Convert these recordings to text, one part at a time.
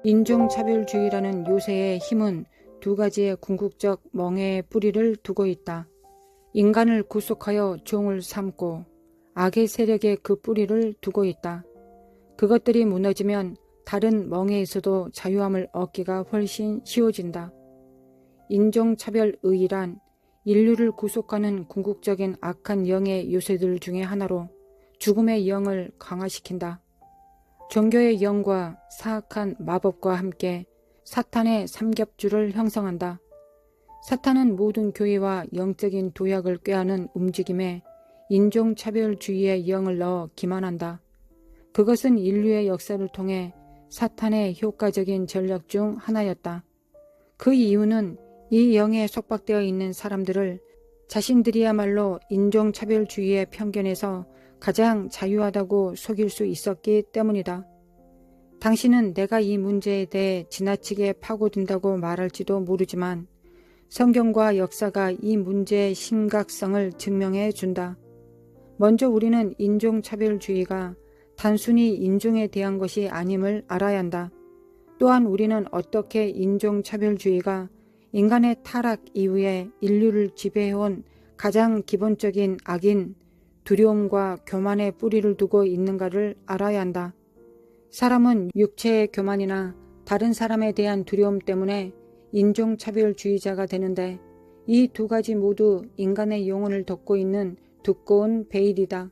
인종차별주의라는 요새의 힘은 두 가지의 궁극적 멍해의 뿌리를 두고 있다. 인간을 구속하여 종을 삼고 악의 세력에 그 뿌리를 두고 있다. 그것들이 무너지면 다른 멍해에서도 자유함을 얻기가 훨씬 쉬워진다. 인종차별의란 인류를 구속하는 궁극적인 악한 영의 요새들 중의 하나로 죽음의 영을 강화시킨다. 종교의 영과 사악한 마법과 함께 사탄의 삼겹줄을 형성한다. 사탄은 모든 교회와 영적인 도약을 꾀하는 움직임에 인종차별주의의 영을 넣어 기만한다. 그것은 인류의 역사를 통해 사탄의 효과적인 전략 중 하나였다. 그 이유는 이 영에 속박되어 있는 사람들을 자신들이야말로 인종차별주의의 편견에서 가장 자유하다고 속일 수 있었기 때문이다. 당신은 내가 이 문제에 대해 지나치게 파고든다고 말할지도 모르지만 성경과 역사가 이 문제의 심각성을 증명해 준다. 먼저 우리는 인종차별주의가 단순히 인종에 대한 것이 아님을 알아야 한다. 또한 우리는 어떻게 인종차별주의가 인간의 타락 이후에 인류를 지배해온 가장 기본적인 악인 두려움과 교만의 뿌리를 두고 있는가를 알아야 한다. 사람은 육체의 교만이나 다른 사람에 대한 두려움 때문에 인종차별주의자가 되는데 이 두 가지 모두 인간의 영혼을 덮고 있는 두꺼운 베일이다.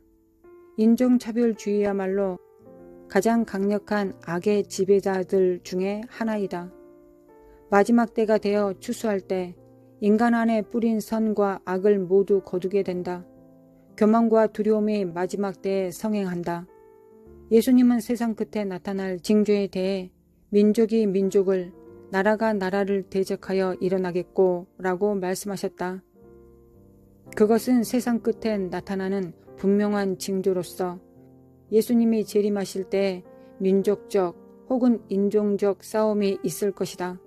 인종차별주의야말로 가장 강력한 악의 지배자들 중에 하나이다. 마지막 때가 되어 추수할 때 인간 안에 뿌린 선과 악을 모두 거두게 된다. 교만과 두려움이 마지막 때에 성행한다. 예수님은 세상 끝에 나타날 징조에 대해 민족이 민족을, 나라가 나라를 대적하여 일어나겠고 라고 말씀하셨다. 그것은 세상 끝에 나타나는 분명한 징조로서 예수님이 재림하실 때 민족적 혹은 인종적 싸움이 있을 것이다.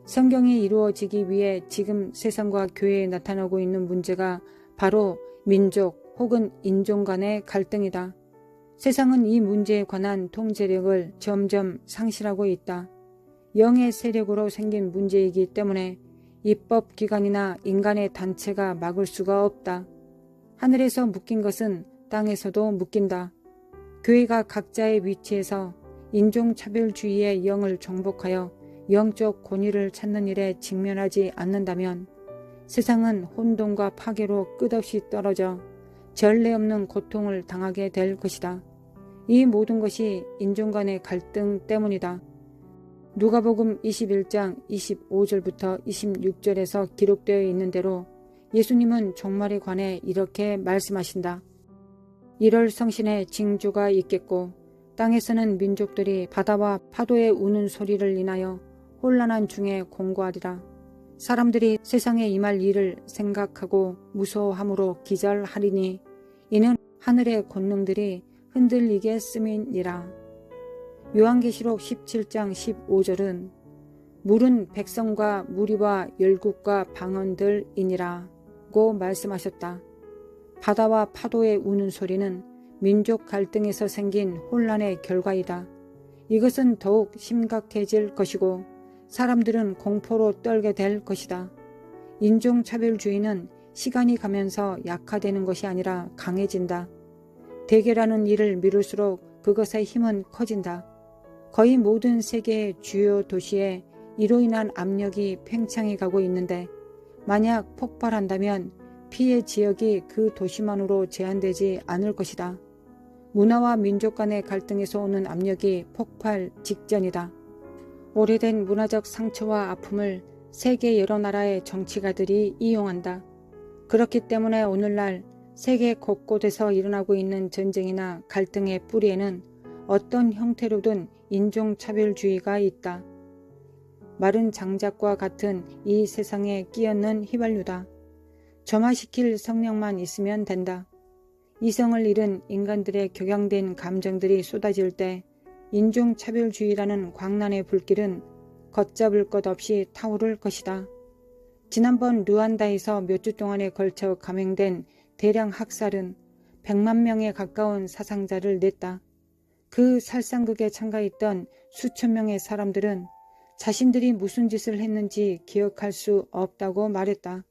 성경이 이루어지기 위해 지금 세상과 교회에 나타나고 있는 문제가 바로 민족 혹은 인종 간의 갈등이다. 세상은 이 문제에 관한 통제력을 점점 상실하고 있다. 영의 세력으로 생긴 문제이기 때문에 입법기관이나 인간의 단체가 막을 수가 없다. 하늘에서 묶인 것은 땅에서도 묶인다. 교회가 각자의 위치에서 인종차별주의의 영을 정복하여 영적 권위를 찾는 일에 직면하지 않는다면 세상은 혼돈과 파괴로 끝없이 떨어져 전례 없는 고통을 당하게 될 것이다. 이 모든 것이 인종 간의 갈등 때문이다. 누가복음 21장 25절부터 26절에서 기록되어 있는 대로 예수님은 종말에 관해 이렇게 말씀하신다. 이럴 성신의 징조가 있겠고 땅에서는 민족들이 바다와 파도의 우는 소리를 인하여 혼란한 중에 공고하리라. 사람들이 세상에 임할 일을 생각하고 무서워함으로 기절하리니 이는 하늘의 권능들이 흔들리겠음이니라. 요한계시록 17장 15절은 물은 백성과 무리와 열국과 방언들이니라 고 말씀하셨다. 바다와 파도의 우는 소리는 민족 갈등에서 생긴 혼란의 결과이다. 이것은 더욱 심각해질 것이고 사람들은 공포로 떨게 될 것이다. 인종차별주의는 시간이 가면서 약화되는 것이 아니라 강해진다. 대결하는 일을 미룰수록 그것의 힘은 커진다. 거의 모든 세계의 주요 도시에 이로 인한 압력이 팽창해 가고 있는데 만약 폭발한다면 피해 지역이 그 도시만으로 제한되지 않을 것이다. 문화와 민족 간의 갈등에서 오는 압력이 폭발 직전이다. 오래된 문화적 상처와 아픔을 세계 여러 나라의 정치가들이 이용한다. 그렇기 때문에 오늘날 세계 곳곳에서 일어나고 있는 전쟁이나 갈등의 뿌리에는 어떤 형태로든 인종차별주의가 있다. 마른 장작과 같은 이 세상에 끼얹는 휘발유다. 점화시킬 성령만 있으면 된다. 이성을 잃은 인간들의 격양된 감정들이 쏟아질 때 인종차별주의라는 광란의 불길은 걷잡을 것 없이 타오를 것이다. 지난번 루안다에서 몇 주 동안에 걸쳐 감행된 대량 학살은 100만 명에 가까운 사상자를 냈다. 그 살상극에 참가했던 수천 명의 사람들은 자신들이 무슨 짓을 했는지 기억할 수 없다고 말했다.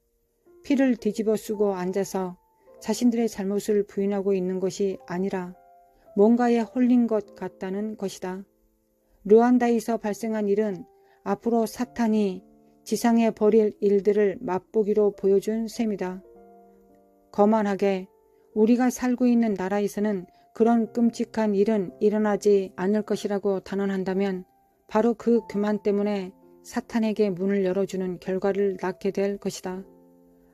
피를 뒤집어 쓰고 앉아서 자신들의 잘못을 부인하고 있는 것이 아니라 뭔가에 홀린 것 같다는 것이다. 르완다에서 발생한 일은 앞으로 사탄이 지상에 벌일 일들을 맛보기로 보여준 셈이다. 거만하게 우리가 살고 있는 나라에서는 그런 끔찍한 일은 일어나지 않을 것이라고 단언한다면 바로 그 교만 때문에 사탄에게 문을 열어주는 결과를 낳게 될 것이다.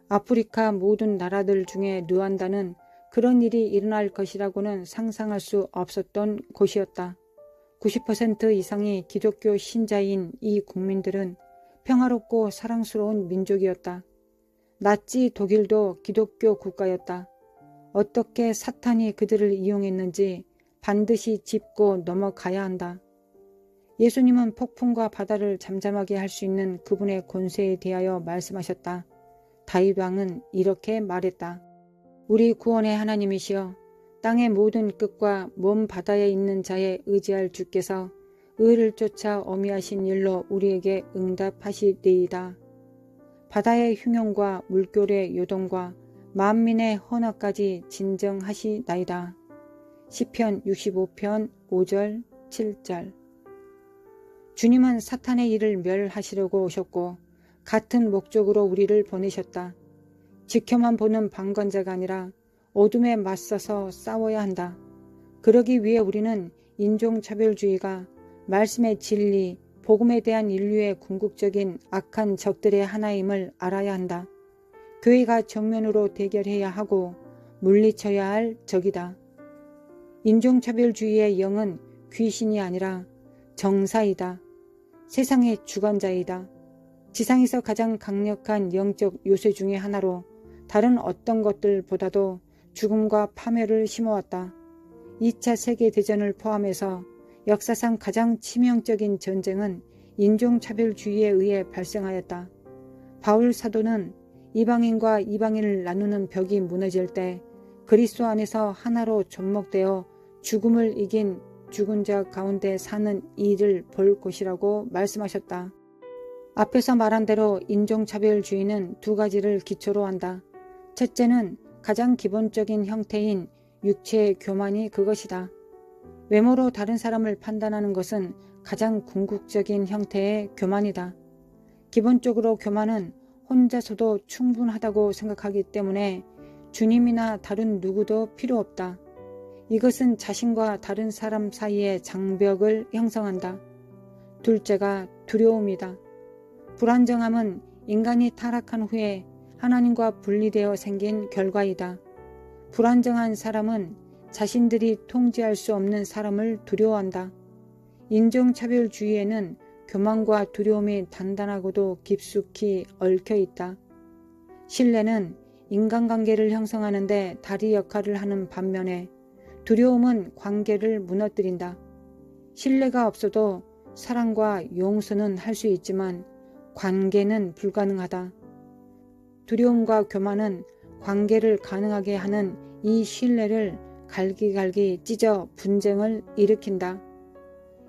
아프리카 모든 나라들 중에 르완다는 그런 일이 일어날 것이라고는 상상할 수 없었던 곳이었다. 90% 이상이 기독교 신자인 이 국민들은 평화롭고 사랑스러운 민족이었다. 나치 독일도 기독교 국가였다. 어떻게 사탄이 그들을 이용했는지 반드시 짚고 넘어가야 한다. 예수님은 폭풍과 바다를 잠잠하게 할 수 있는 그분의 권세에 대하여 말씀하셨다. 다윗 왕은 이렇게 말했다. 우리 구원의 하나님이시여, 땅의 모든 끝과 먼 바다에 있는 자에 의지할 주께서 의를 쫓아 어미하신 일로 우리에게 응답하시리이다. 바다의 흉용과 물결의 요동과 만민의 헌화까지 진정하시나이다. 시편 65편 5절 7절. 주님은 사탄의 일을 멸하시려고 오셨고 같은 목적으로 우리를 보내셨다. 지켜만 보는 방관자가 아니라 어둠에 맞서서 싸워야 한다. 그러기 위해 우리는 인종차별주의가 말씀의 진리, 복음에 대한 인류의 궁극적인 악한 적들의 하나임을 알아야 한다. 교회가 정면으로 대결해야 하고 물리쳐야 할 적이다. 인종차별주의의 영은 귀신이 아니라 정사이다. 세상의 주관자이다. 지상에서 가장 강력한 영적 요새 중의 하나로 다른 어떤 것들보다도 죽음과 파멸을 심어왔다. 2차 세계대전을 포함해서 역사상 가장 치명적인 전쟁은 인종차별주의에 의해 발생하였다. 바울 사도는 이방인과 이방인을 나누는 벽이 무너질 때 그리스도 안에서 하나로 접목되어 죽음을 이긴 죽은 자 가운데 사는 이를 볼 것이라고 말씀하셨다. 앞에서 말한 대로 인종차별주의는 두 가지를 기초로 한다. 첫째는 가장 기본적인 형태인 육체의 교만이 그것이다. 외모로 다른 사람을 판단하는 것은 가장 궁극적인 형태의 교만이다. 기본적으로 교만은 혼자서도 충분하다고 생각하기 때문에 주님이나 다른 누구도 필요 없다. 이것은 자신과 다른 사람 사이의 장벽을 형성한다. 둘째가 두려움이다. 불안정함은 인간이 타락한 후에 하나님과 분리되어 생긴 결과이다. 불안정한 사람은 자신들이 통제할 수 없는 사람을 두려워한다. 인종차별주의에는 교만과 두려움이 단단하고도 깊숙이 얽혀 있다. 신뢰는 인간관계를 형성하는데 다리 역할을 하는 반면에 두려움은 관계를 무너뜨린다. 신뢰가 없어도 사랑과 용서는 할 수 있지만 관계는 불가능하다. 두려움과 교만은 관계를 가능하게 하는 이 신뢰를 갈기갈기 찢어 분쟁을 일으킨다.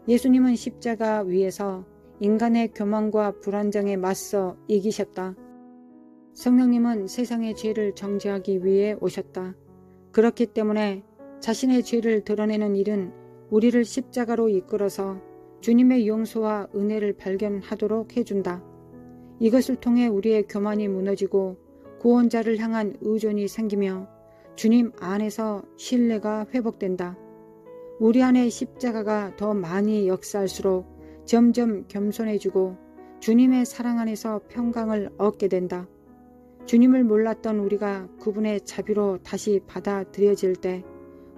예수님은 십자가 위에서 인간의 교만과 불안정에 맞서 이기셨다. 성령님은 세상의 죄를 정죄하기 위해 오셨다. 그렇기 때문에 자신의 죄를 드러내는 일은 우리를 십자가로 이끌어서 주님의 용서와 은혜를 발견하도록 해준다. 이것을 통해 우리의 교만이 무너지고 구원자를 향한 의존이 생기며 주님 안에서 신뢰가 회복된다. 우리 안에 십자가가 더 많이 역사할수록 점점 겸손해지고 주님의 사랑 안에서 평강을 얻게 된다. 주님을 몰랐던 우리가 그분의 자비로 다시 받아들여질 때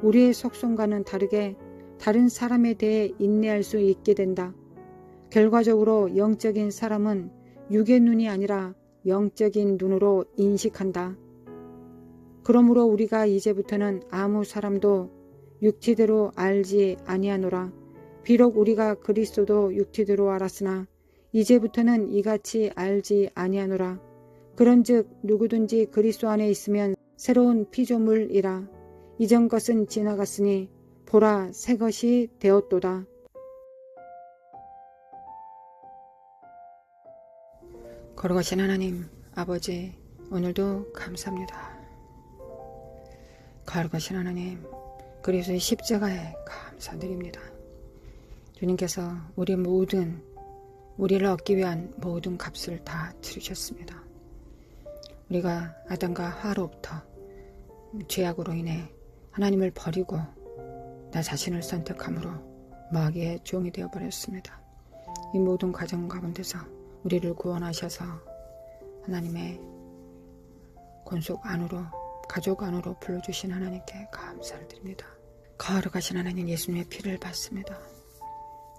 우리의 속성과는 다르게 다른 사람에 대해 인내할 수 있게 된다. 결과적으로 영적인 사람은 육의 눈이 아니라 영적인 눈으로 인식한다. 그러므로 우리가 이제부터는 아무 사람도 육체대로 알지 아니하노라. 비록 우리가 그리스도도 육체대로 알았으나 이제부터는 이같이 알지 아니하노라. 그런즉 누구든지 그리스도 안에 있으면 새로운 피조물이라. 이전 것은 지나갔으니 보라 새 것이 되었도다. 거룩하신 하나님 아버지, 오늘도 감사합니다. 거룩하신 하나님, 그리스도의 십자가에 감사드립니다. 주님께서 우리를 얻기 위한 모든 값을 다 치르셨습니다. 우리가 아담과 하와로부터 죄악으로 인해 하나님을 버리고 나 자신을 선택함으로 마귀의 종이 되어버렸습니다. 이 모든 과정 가운데서 우리를 구원하셔서 하나님의 권속 안으로, 가족 안으로 불러주신 하나님께 감사를 드립니다. 거룩하신 하나님, 예수님의 피를 받습니다.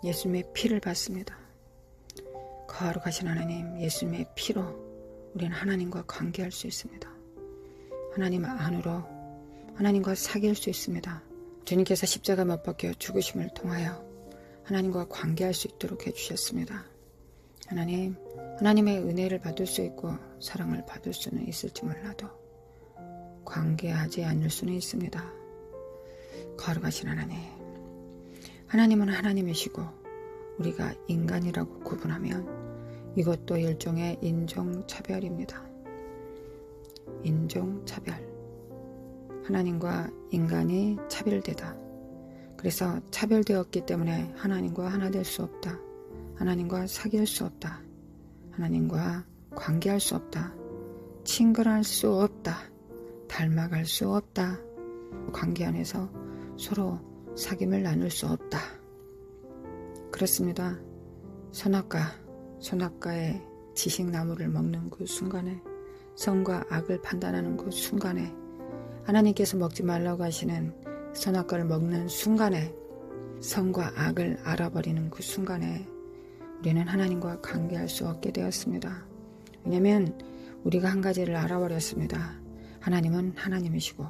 예수님의 피를 받습니다. 거룩하신 하나님, 예수님의 피로 우리는 하나님과 관계할 수 있습니다. 하나님 안으로 하나님과 사귈 수 있습니다. 주님께서 십자가 못 박혀 죽으심을 통하여 하나님과 관계할 수 있도록 해주셨습니다. 하나님의 은혜를 받을 수 있고 사랑을 받을 수는 있을지 몰라도 관계하지 않을 수는 있습니다. 거룩하신 하나님은 하나님이시고 우리가 인간이라고 구분하면 이것도 일종의 인종차별입니다. 인종차별. 하나님과 인간이 차별되다. 그래서 차별되었기 때문에 하나님과 하나 될 수 없다. 하나님과 사귈 수 없다. 하나님과 관계할 수 없다. 친근할 수 없다. 닮아갈 수 없다. 관계 안에서 서로 사귐을 나눌 수 없다. 그렇습니다. 선악과의 지식나무를 먹는 그 순간에, 선과 악을 판단하는 그 순간에, 하나님께서 먹지 말라고 하시는 선악과를 먹는 순간에, 선과 악을 알아버리는 그 순간에 우리는 하나님과 관계할 수 없게 되었습니다. 왜냐하면 우리가 한 가지를 알아버렸습니다. 하나님은 하나님이시고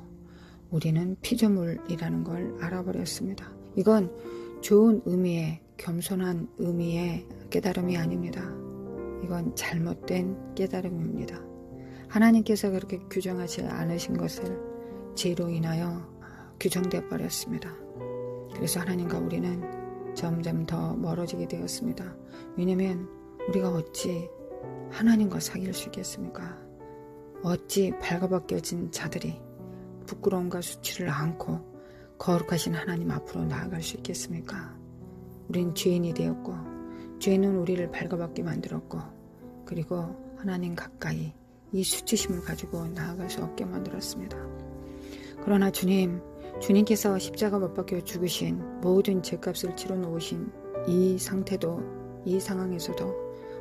우리는 피조물이라는 걸 알아버렸습니다. 이건 좋은 의미의, 겸손한 의미의 깨달음이 아닙니다. 이건 잘못된 깨달음입니다. 하나님께서 그렇게 규정하지 않으신 것을 죄로 인하여 규정되어 버렸습니다. 그래서 하나님과 우리는 점점 더 멀어지게 되었습니다. 왜냐하면 우리가 어찌 하나님과 사귈 수 있겠습니까? 어찌 발가벗겨진 자들이 부끄러움과 수치를 안고 거룩하신 하나님 앞으로 나아갈 수 있겠습니까? 우린 죄인이 되었고, 죄는 우리를 발가벗게 만들었고, 그리고 하나님 가까이 이 수치심을 가지고 나아갈 수 없게 만들었습니다. 그러나 주님께서 십자가 못 박혀 죽으신 모든 죄값을 치러 놓으신 이 상태도, 이 상황에서도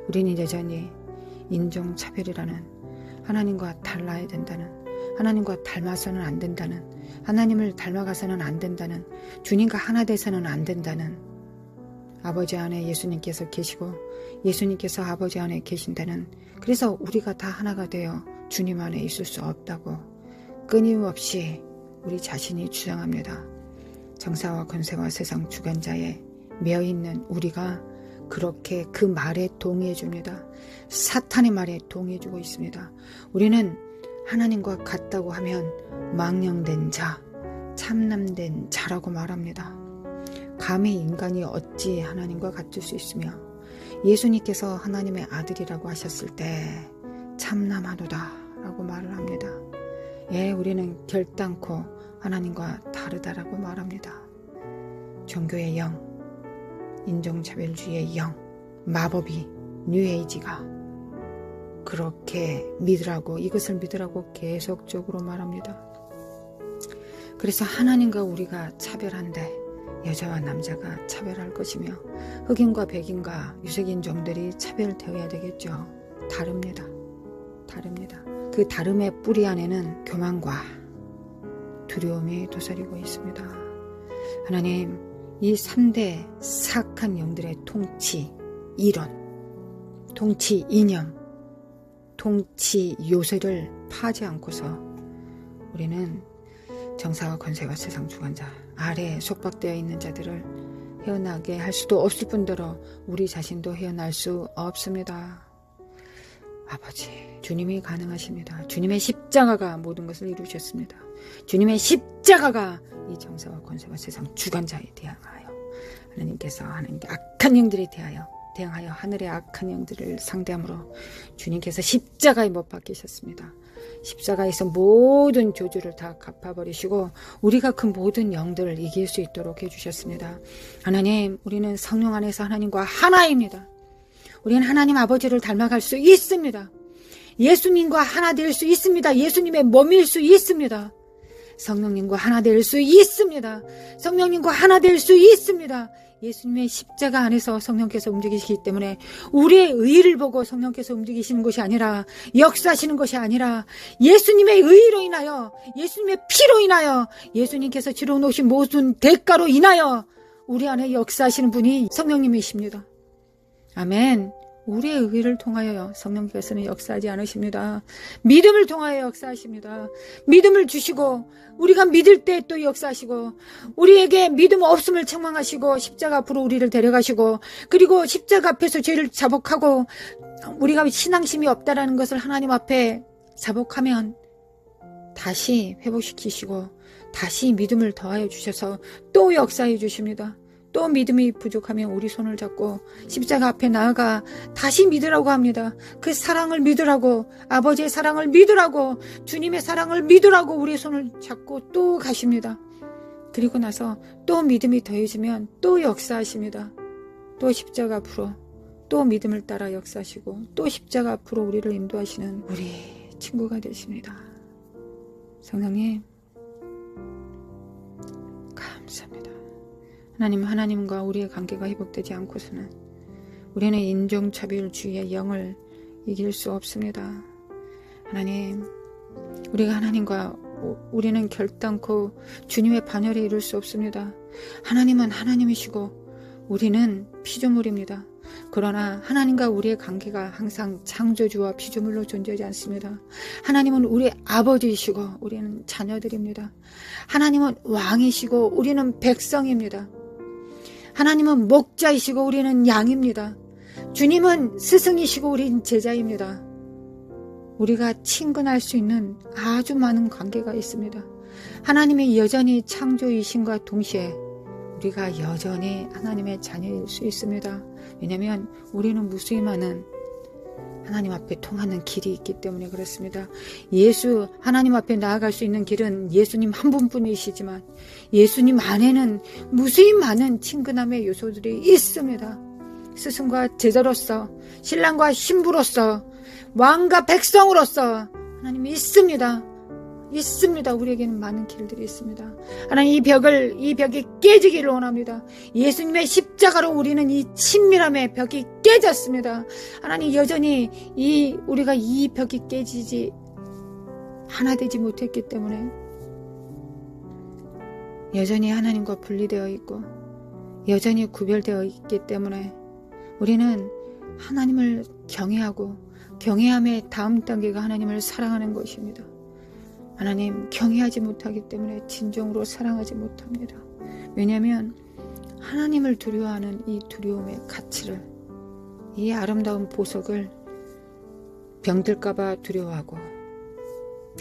우리는 여전히 인종차별이라는, 하나님과 달라야 된다는, 하나님과 닮아서는 안 된다는, 하나님을 닮아가서는 안 된다는, 주님과 하나 돼서는 안 된다는, 아버지 안에 예수님께서 계시고 예수님께서 아버지 안에 계신다는, 그래서 우리가 다 하나가 되어 주님 안에 있을 수 없다고 끊임없이 우리 자신이 주장합니다. 정사와 권세와 세상 주관자에 매여있는 우리가 그렇게 그 말에 동의해 줍니다. 사탄의 말에 동의해 주고 있습니다. 우리는 하나님과 같다고 하면 망령된 자, 참남된 자라고 말합니다. 감히 인간이 어찌 하나님과 같을 수 있으며, 예수님께서 하나님의 아들이라고 하셨을 때 참남하도다 라고 말을 합니다. 예, 우리는 결단코 하나님과 다르다라고 말합니다. 종교의 영, 인종차별주의의 영, 마법이, 뉴에이지가 그렇게 믿으라고, 이것을 믿으라고 계속적으로 말합니다. 그래서 하나님과 우리가 차별한데 여자와 남자가 차별할 것이며, 흑인과 백인과 유색인종들이 차별되어야 되겠죠. 다릅니다. 그 다름의 뿌리 안에는 교만과 두려움이 도사리고 있습니다. 하나님, 이 3대 사악한 영들의 통치 이론, 통치 이념, 통치 요새를 파지 않고서 우리는 정사와 권세와 세상 주관자 아래에 속박되어 있는 자들을 헤어나게 할 수도 없을 뿐더러 우리 자신도 헤어날 수 없습니다. 아버지, 주님이 가능하십니다. 주님의 십자가가 모든 것을 이루셨습니다. 주님의 십자가가 이 정사와 권세와 세상 주관자에 대항하여 하나님께서 하나님께 악한 영들에 대항하여 하늘의 악한 영들을 상대함으로 주님께서 십자가에 못 박히셨습니다. 십자가에서 모든 저주를 다 갚아버리시고 우리가 그 모든 영들을 이길 수 있도록 해주셨습니다. 하나님, 우리는 성령 안에서 하나님과 하나입니다. 우리는 하나님 아버지를 닮아갈 수 있습니다. 예수님과 하나 될 수 있습니다. 예수님의 몸일 수 있습니다. 성령님과 하나 될 수 있습니다. 성령님과 하나 될 수 있습니다. 예수님의 십자가 안에서 성령께서 움직이시기 때문에 우리의 의를 보고 성령께서 움직이시는 것이 아니라, 역사하시는 것이 아니라 예수님의 의로 인하여, 예수님의 피로 인하여, 예수님께서 지러 놓으신 모든 대가로 인하여 우리 안에 역사하시는 분이 성령님이십니다. 아멘. 우리의 의를 통하여 성령께서는 역사하지 않으십니다. 믿음을 통하여 역사하십니다. 믿음을 주시고 우리가 믿을 때 또 역사하시고, 우리에게 믿음 없음을 책망하시고 십자가 앞으로 우리를 데려가시고, 그리고 십자가 앞에서 죄를 자복하고 우리가 신앙심이 없다라는 것을 하나님 앞에 자복하면 다시 회복시키시고 다시 믿음을 더하여 주셔서 또 역사해 주십니다. 또 믿음이 부족하면 우리 손을 잡고 십자가 앞에 나아가 다시 믿으라고 합니다. 그 사랑을 믿으라고, 아버지의 사랑을 믿으라고, 주님의 사랑을 믿으라고 우리의 손을 잡고 또 가십니다. 그리고 나서 또 믿음이 더해지면 또 역사하십니다. 또 십자가 앞으로 또 믿음을 따라 역사하시고 또 십자가 앞으로 우리를 인도하시는 우리 친구가 되십니다. 성령님, 감사합니다. 하나님과 우리의 관계가 회복되지 않고서는 우리는 인종차별주의의 영을 이길 수 없습니다. 하나님, 우리가 하나님과 우리는 결단코 주님의 반열에 이룰 수 없습니다. 하나님은 하나님이시고 우리는 피조물입니다. 그러나 하나님과 우리의 관계가 항상 창조주와 피조물로 존재하지 않습니다. 하나님은 우리의 아버지이시고 우리는 자녀들입니다. 하나님은 왕이시고 우리는 백성입니다. 하나님은 목자이시고 우리는 양입니다. 주님은 스승이시고 우리는 제자입니다. 우리가 친근할 수 있는 아주 많은 관계가 있습니다. 하나님이 여전히 창조이신과 동시에 우리가 여전히 하나님의 자녀일 수 있습니다. 왜냐하면 우리는 무수히 많은 하나님 앞에 통하는 길이 있기 때문에 그렇습니다. 하나님 앞에 나아갈 수 있는 길은 예수님 한 분뿐이시지만 예수님 안에는 무수히 많은 친근함의 요소들이 있습니다. 스승과 제자로서, 신랑과 신부로서, 왕과 백성으로서 하나님이 있습니다. 우리에게는 많은 길들이 있습니다. 하나님, 이 벽이 깨지기를 원합니다. 예수님의 십자가로 우리는 이 친밀함의 벽이 깨졌습니다. 하나님, 여전히 우리가 이 벽이 깨지지 하나 되지 못했기 때문에 여전히 하나님과 분리되어 있고 여전히 구별되어 있기 때문에 우리는 하나님을 경외하고 경외함의 다음 단계가 하나님을 사랑하는 것입니다. 하나님, 경외하지 못하기 때문에 진정으로 사랑하지 못합니다. 왜냐하면 하나님을 두려워하는 이 두려움의 가치를, 이 아름다운 보석을 병들까봐 두려워하고,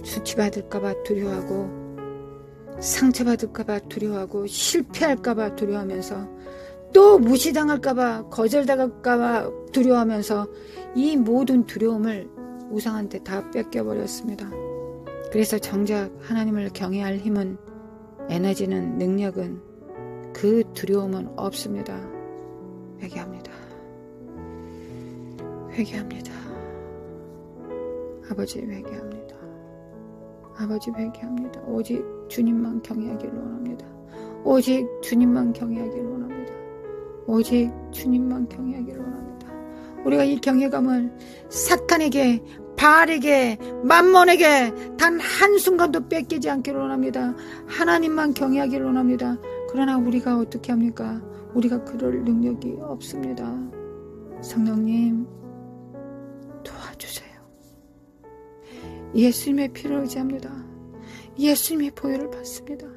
수치받을까봐 두려워하고, 상처받을까봐 두려워하고, 실패할까봐 두려워하면서, 또 무시당할까봐, 거절당할까봐 두려워하면서 이 모든 두려움을 우상한테 다 뺏겨버렸습니다. 그래서 정작 하나님을 경외할 힘은, 에너지는, 능력은, 그 두려움은 없습니다. 회개합니다. 아버지, 회개합니다. 아버지, 회개합니다. 오직 주님만 경외하기를 원합니다. 오직 주님만 경외하기를 원합니다. 오직 주님만 경외하기를 원합니다. 우리가 이 경외감을 사탄에게, 바알에게, 만몬에게 단 한순간도 뺏기지 않기를 원합니다. 하나님만 경외하기를 원합니다. 그러나 우리가 어떻게 합니까? 우리가 그럴 능력이 없습니다. 성령님, 도와주세요. 예수님의 피를 의지합니다. 예수님의 보혈을 받습니다.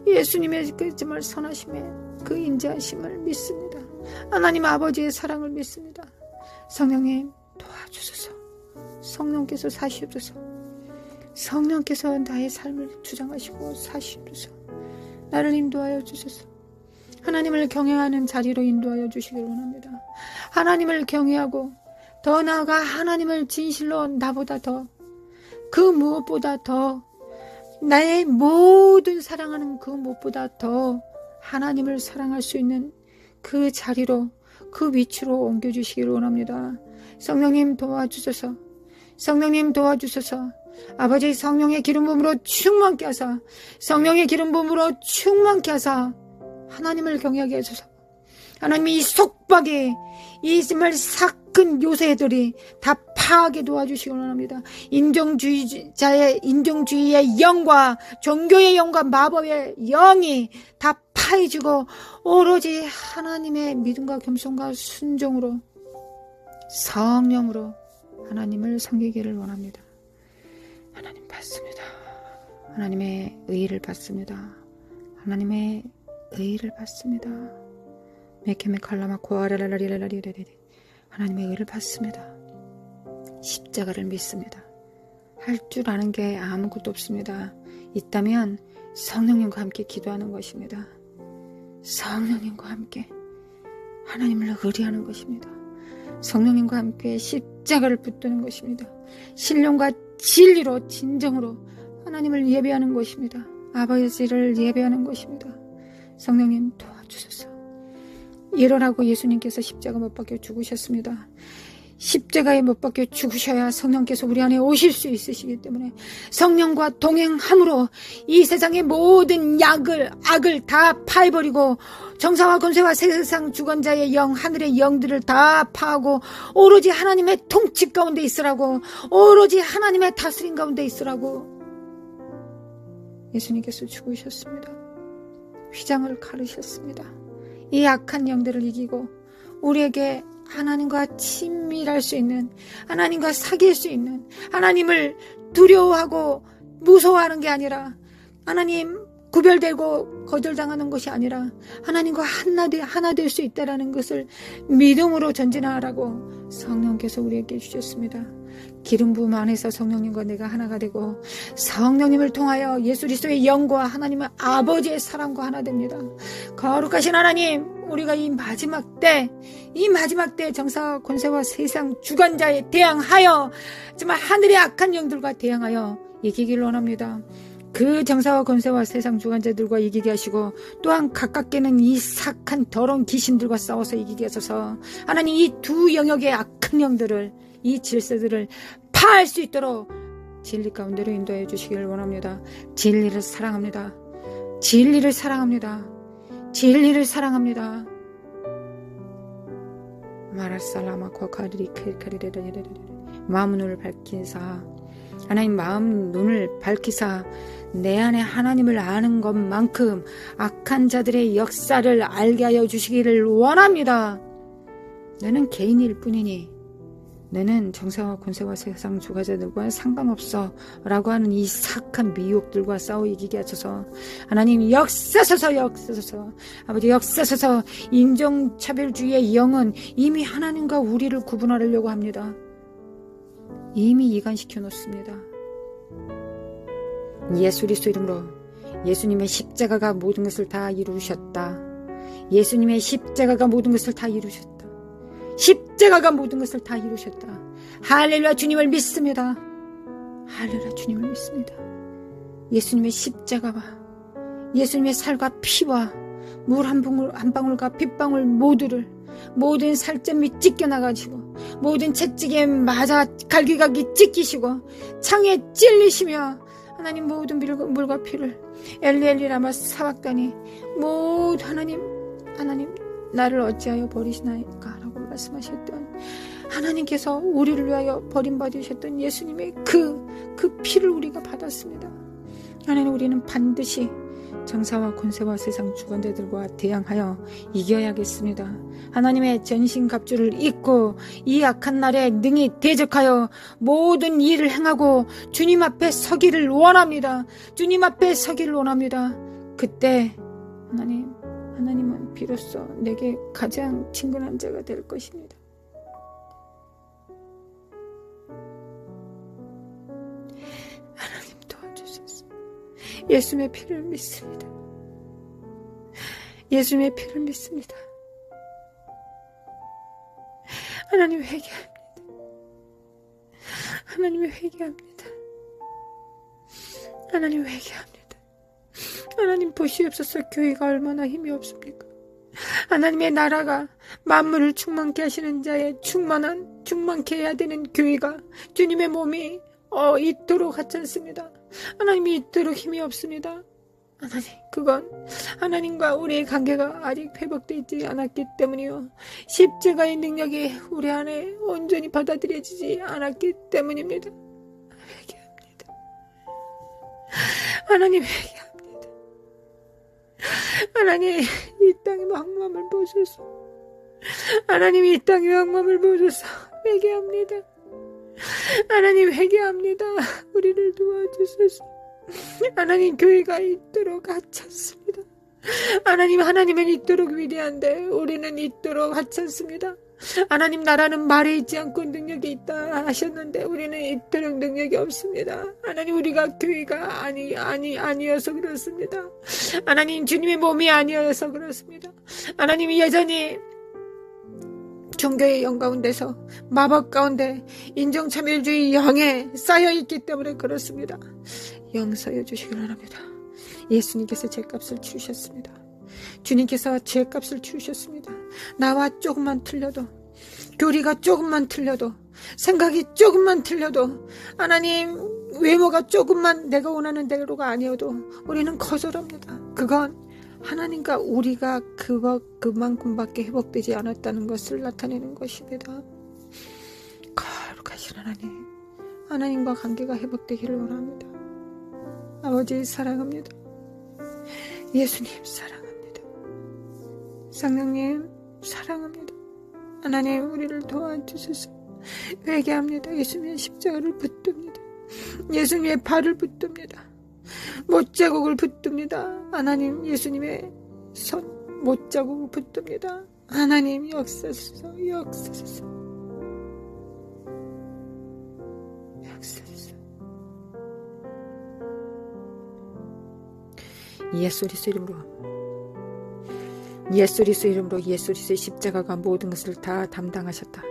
예수님의 그 정말 선하심에 그 인자하심을 믿습니다. 하나님 아버지의 사랑을 믿습니다. 성령님, 도와주소서. 성령께서 사시옵소서. 성령께서 나의 삶을 주장하시고 사시옵소서. 나를 인도하여 주소서. 하나님을 경외하는 자리로 인도하여 주시길 원합니다. 하나님을 경외하고 더 나아가 하나님을 진실로 나보다 더, 그 무엇보다 더, 나의 모든 사랑하는 그 무엇보다 더 하나님을 사랑할 수 있는 그 자리로, 그 위치로 옮겨주시길 원합니다. 성령님 도와주소서. 성령님 도와주소서. 아버지, 성령의 기름 부음으로 충만케 하사, 성령의 기름 부음으로 충만케 하사 하나님을 경외하게 해주소서. 하나님이 이 속박에 이 정말 사큰 요새들이 다 파하게 도와주시기 원합니다. 인종주의의 영과 종교의 영과 마법의 영이 다 파해지고 오로지 하나님의 믿음과 겸손과 순종으로, 성령으로 하나님을 섬기기를 원합니다. 하나님 받습니다. 하나님의 의를 받습니다. 하나님의 의를 받습니다. 하나님의 의를 받습니다. 십자가를 믿습니다. 할 줄 아는 게 아무것도 없습니다. 있다면 성령님과 함께 기도하는 것입니다. 성령님과 함께 하나님을 의뢰하는 것입니다. 성령님과 함께 십자가를 붙드는 것입니다. 신령과 진리로, 진정으로 하나님을 예배하는 것입니다. 아버지를 예배하는 것입니다. 성령님 도와주소서. 이러라고 예수님께서 십자가 못 박혀 죽으셨습니다. 십자가에 못 박혀 죽으셔야 성령께서 우리 안에 오실 수 있으시기 때문에 성령과 동행함으로 이 세상의 모든 악을 다 파해버리고 정사와 권세와 세상 주권자의 영, 하늘의 영들을 다 파하고 오로지 하나님의 통치 가운데 있으라고, 오로지 하나님의 다스림 가운데 있으라고 예수님께서 죽으셨습니다. 휘장을 가르셨습니다. 이 악한 영들을 이기고 우리에게 하나님과 친밀할 수 있는, 하나님과 사귈 수 있는, 하나님을 두려워하고 무서워하는 게 아니라, 하나님 구별되고 거절당하는 것이 아니라 하나님과 하나 될 수 있다는 것을 믿음으로 전진하라고 성령께서 우리에게 주셨습니다. 기름 부음 안에서 성령님과 내가 하나가 되고 성령님을 통하여 예수 그리스도의 영과 하나님의 아버지의 사랑과 하나 됩니다. 거룩하신 하나님, 우리가 이 마지막 때 정사와 권세와 세상 주관자에 대항하여 정말 하늘의 악한 영들과 대항하여 이기기를 원합니다. 그 정사와 권세와 세상 주관자들과 이기게 하시고 또한 가깝게는 이 사악한 더러운 귀신들과 싸워서 이기게 하소서. 하나님, 이 두 영역의 악한 영들을, 이 질서들을 파할 수 있도록 진리 가운데로 인도해 주시기를 원합니다. 진리를 사랑합니다. 진리를 사랑합니다. 진리를 사랑합니다. 마음 눈을 밝히사, 하나님 마음 눈을 밝히사 내 안에 하나님을 아는 것만큼 악한 자들의 역사를 알게 하여 주시기를 원합니다. 너는 개인일 뿐이니 너는 정사와 권세와 세상 주관자들과 상관없어 라고 하는 이 사악한 미혹들과 싸워 이기게 하소서. 하나님 역사소서. 아버지 역사소서. 인종차별주의의 영은 이미 하나님과 우리를 구분하려고 합니다. 이미 이간시켜 놓습니다. 예수 그리스도 이름으로 예수님의 십자가가 모든 것을 다 이루셨다. 예수님의 십자가가 모든 것을 다 이루셨다. 십자가가 모든 것을 다 이루셨다. 할렐루야, 주님을 믿습니다. 할렐루야, 주님을 믿습니다. 예수님의 십자가와 예수님의 살과 피와 물 한 방울과 핏방울 모두를, 모든 살점이 찢겨나가지고 모든 채찍에 맞아 갈기갈기 찢기시고 창에 찔리시며 하나님 모든 물과 피를 엘리 라마 사박다니 모두 하나님 나를 어찌하여 버리시나이까 라고 말씀하셨던 하나님께서 우리를 위하여 버림받으셨던 예수님의 그 피를 우리가 받았습니다. 하나님, 우리는 반드시 정사와 권세와 세상 주관자들과 대항하여 이겨야겠습니다. 하나님의 전신갑주를 입고 이 악한 날에 능히 대적하여 모든 일을 행하고 주님 앞에 서기를 원합니다. 주님 앞에 서기를 원합니다. 그때 하나님은 비로소 내게 가장 친근한 자가 될 것입니다. 하나님 도와주소서. 예수님의 피를 믿습니다. 예수님의 피를 믿습니다. 하나님 회개합니다. 하나님 회개합니다. 하나님 회개합니다. 하나님 보시옵소서. 교회가 얼마나 힘이 없습니까? 하나님의 나라가 만물을 충만케 하시는 자의 충만케 해야 되는 교회가 주님의 몸이 이토록 하찮습니다. 하나님이 이토록 힘이 없습니다. 하나님, 그건 하나님과 우리의 관계가 아직 회복되지 않았기 때문이요, 십자가의 능력이 우리 안에 온전히 받아들여지지 않았기 때문입니다. 회개합니다. 하나님 회개합니다. 하나님, 이 땅의 황망함을 보소서. 하나님, 이 땅의 황망함을 보소서. 회개합니다. 하나님 회개합니다. 우리를 도와주소서. 하나님, 교회가 있도록 하찮습니다. 하나님은 있도록 위대한데 우리는 있도록 하찮습니다. 하나님, 나라는 말에 있지 않고 능력이 있다 하셨는데 우리는 있도록 능력이 없습니다. 하나님, 우리가 교회가 아니어서 그렇습니다. 하나님, 주님의 몸이 아니어서 그렇습니다. 하나님이 여전히 종교의 영 가운데서 마법 가운데 인종차별주의 영에 쌓여있기 때문에 그렇습니다. 용서해 주시기 바랍니다. 예수님께서 죄값을 치르셨습니다. 주님께서 죄값을 치르셨습니다. 나와 조금만 틀려도, 교리가 조금만 틀려도, 생각이 조금만 틀려도, 하나님 외모가 조금만 내가 원하는 대로가 아니어도 우리는 거절합니다. 그건 하나님과 우리가 그만큼밖에 회복되지 않았다는 것을 나타내는 것입니다. 거룩하신 하나님과 관계가 회복되기를 원합니다. 아버지 사랑합니다. 예수님 사랑합니다. 성령님 사랑합니다. 하나님, 우리를 도와주소서. 회개합니다. 예수님의 십자가를 붙듭니다. 예수님의 발을 붙듭니다. 못자국을 붙듭니다. 하나님, 예수님의 못자국을 붙듭니다. 하나님, 역사소서. 예수 그리스도 이름으로 예수 그리스도의 십자가가 모든 것을 다 담당하셨다.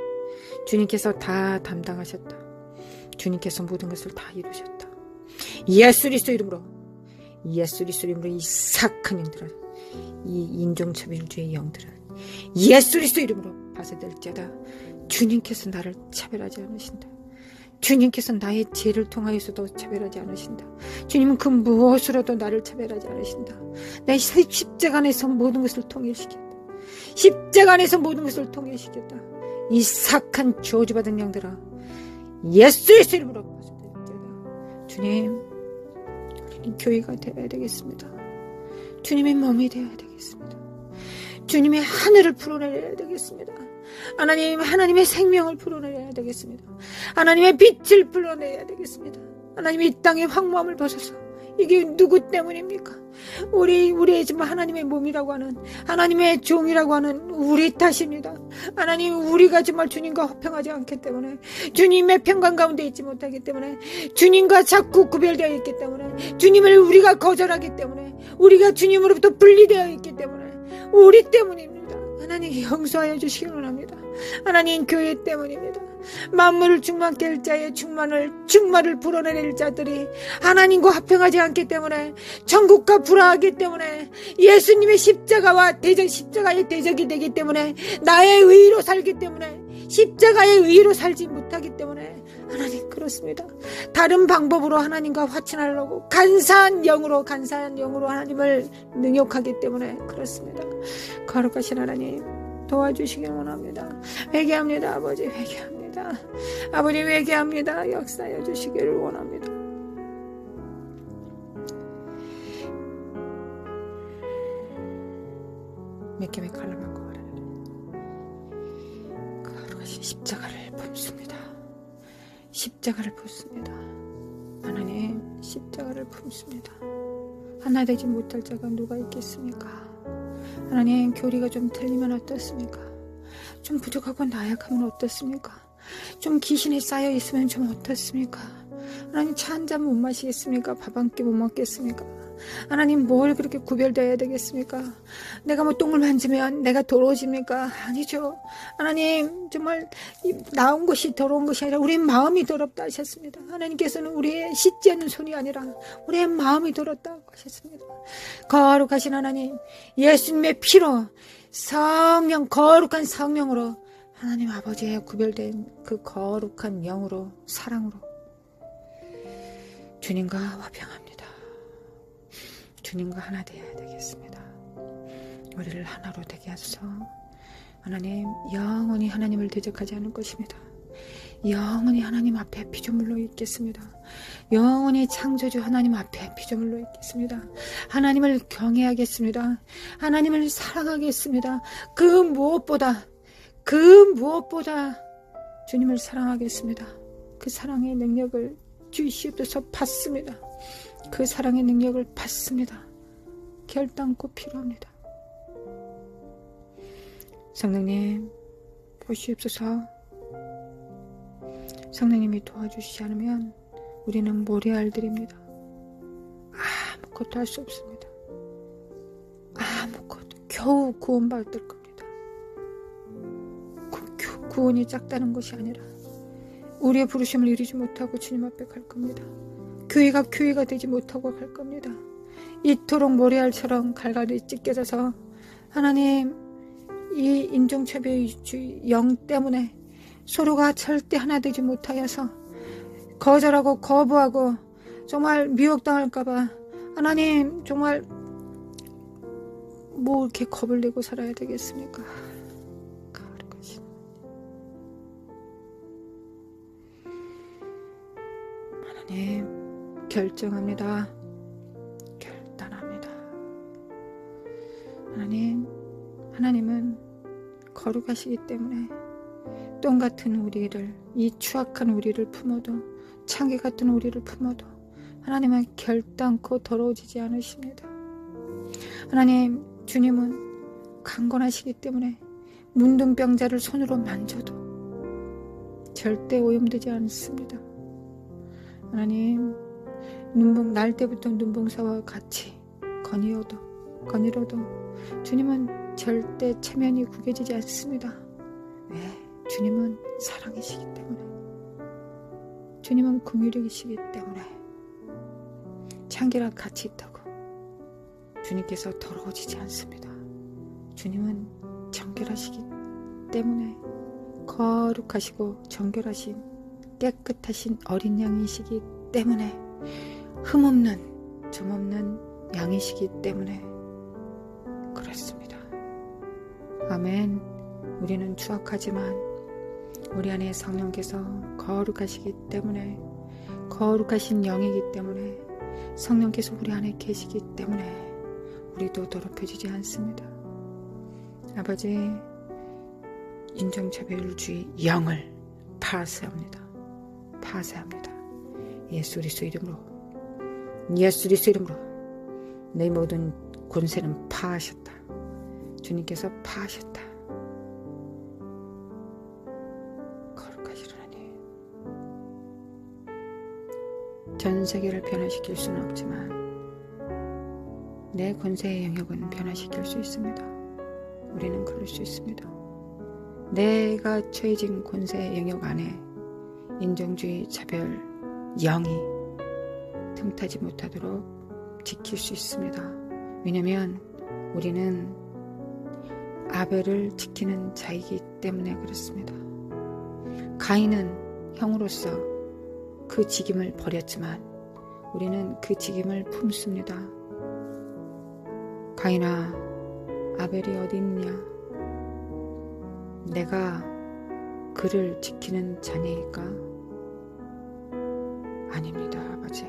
주님께서 다 담당하셨다. 주님께서 모든 것을 다 이루셨다. 예수 그리스도 이름으로 이 사악한 영들은, 이 인종차별주의 영들은 예수 그리스도 이름으로 파쇄될지어다. 주님께서 나를 차별하지 않으신다. 주님께서 나의 죄를 통하여서도 차별하지 않으신다. 주님은 그 무엇으로도 나를 차별하지 않으신다. 내 십자가 안에서 모든 것을 통일시켰다. 십자가 안에서 모든 것을 통일시켰다. 이 사악한 저주받은 영들아, 예수의 이름으로 파쇄될지어다. 주님, 우리는 교회가 되어야 되겠습니다. 주님의 몸이 되어야 되겠습니다. 주님의 하늘을 풀어내야 되겠습니다. 하나님, 하나님의 생명을 풀어내야 되겠습니다. 하나님의 빛을 풀어내야 되겠습니다. 하나님, 이 땅의 황무함을 벗어서, 이게 누구 때문입니까? 우리의 지금 하나님의 몸이라고 하는, 하나님의 종이라고 하는 우리 탓입니다. 하나님, 우리가 정말 주님과 화평하지 않기 때문에, 주님의 평강 가운데 있지 못하기 때문에, 주님과 자꾸 구별되어 있기 때문에, 주님을 우리가 거절하기 때문에, 우리가 주님으로부터 분리되어 있기 때문에, 우리 때문입니다. 하나님, 용서하여 주시기 원합니다. 하나님, 교회 때문입니다. 만물을 충만케 할 자의 충만을 불어내릴 자들이 하나님과 합평하지 않기 때문에, 천국과 불화하기 때문에, 예수님의 십자가의 대적이 되기 때문에, 나의 의로 살기 때문에, 십자가의 의로 살지 못하기 때문에, 하나님, 그렇습니다. 다른 방법으로 하나님과 화친하려고 간사한 영으로 하나님을 능욕하기 때문에 그렇습니다. 거룩하신 하나님, 도와주시길 원합니다. 회개합니다. 아버지, 회개합니다. 아버지, 회개합니다. 역사해 주시기를 원합니다. 몇개의 칼라만 거라는 거룩하신 십자가를 품습니다. 십자가를 품습니다. 하나님, 십자가를 품습니다. 하나 되지 못할 자가 누가 있겠습니까? 하나님, 교리가 좀 틀리면 어떻습니까? 좀 부족하고 나약하면 어떻습니까? 좀 귀신에 쌓여 있으면 좀 어떻습니까? 하나님 차 한 잔 못 마시겠습니까? 밥 한 끼 못 먹겠습니까? 하나님 뭘 그렇게 구별되어야 되겠습니까? 내가 뭐 똥을 만지면 내가 더러워집니까? 아니죠. 하나님 정말 나온 것이 더러운 것이 아니라 우리의 마음이 더럽다 하셨습니다. 하나님께서는 우리의 씻지 않는 손이 아니라 우리의 마음이 더럽다고 하셨습니다. 거룩하신 하나님, 예수님의 피로 성령, 거룩한 성령으로 하나님 아버지의 구별된 그 거룩한 영으로, 사랑으로 주님과 화평합니다. 주님과 하나 되어야 되겠습니다. 우리를 하나로 되게 하소서. 하나님, 영원히 하나님을 대적하지 않을 것입니다. 영원히 하나님 앞에 피조물로 있겠습니다. 영원히 창조주 하나님 앞에 피조물로 있겠습니다. 하나님을 경외하겠습니다. 하나님을 사랑하겠습니다. 그 무엇보다 주님을 사랑하겠습니다. 그 사랑의 능력을 주시옵소서. 받습니다. 그 사랑의 능력을 받습니다. 결단코 필요합니다. 성령님 보시옵소서. 성령님이 도와주시지 않으면 우리는 모래알들입니다. 아무것도 할 수 없습니다. 아무것도. 겨우 구원받을 겁니다. 구원이 작다는 것이 아니라 우리의 부르심을 이루지 못하고 주님 앞에 갈 겁니다. 교회가 되지 못하고 갈 겁니다. 이토록 모래알처럼 갈갈이 찢겨져서 하나님, 이 인종차별주의 영 때문에 서로가 절대 하나 되지 못하여서 거절하고 거부하고 정말 미혹당할까봐 하나님 정말 뭐 이렇게 겁을 내고 살아야 되겠습니까? 하나님 결정합니다. 결단합니다. 하나님은 거룩하시기 때문에 똥 같은 우리를, 이 추악한 우리를 품어도, 창기 같은 우리를 품어도 하나님은 결단코 더러워지지 않으십니다. 하나님, 주님은 강건하시기 때문에 문둥병자를 손으로 만져도 절대 오염되지 않습니다. 하나님, 날 때부터 눈봉사와 같이 거닐어도 주님은 절대 체면이 구겨지지 않습니다. 왜? 주님은 사랑이시기 때문에, 주님은 긍휼이시기 때문에, 창기랑 같이 있다고 주님께서 더러워지지 않습니다. 주님은 정결하시기 때문에, 거룩하시고 정결하신 깨끗하신 어린 양이시기 때문에, 흠없는 점없는 양이시기 때문에 그렇습니다. 아멘. 우리는 추악하지만 우리 안에 성령께서 거룩하시기 때문에, 거룩하신 영이기 때문에, 성령께서 우리 안에 계시기 때문에 우리도 더럽혀지지 않습니다. 아버지, 인종차별주의 영을 파쇄합니다. 예수 그리스도 이름으로, 예수 그리스도 이름으로 내 모든 권세는 파하셨다. 주님께서 파하셨다. 거룩하신 하나님, 전 세계를 변화시킬 수는 없지만 내 권세의 영역은 변화시킬 수 있습니다. 우리는 그럴 수 있습니다. 내가 처해진 권세의 영역 안에 인종주의 차별 영이 틈타지 못하도록 지킬 수 있습니다. 왜냐하면 우리는 아벨을 지키는 자이기 때문에 그렇습니다. 가인은 형으로서 그 직임을 버렸지만 우리는 그 직임을 품습니다. 가인아, 아벨이 어디 있냐? 내가 그를 지키는 자니까? 아닙니다, 아버지.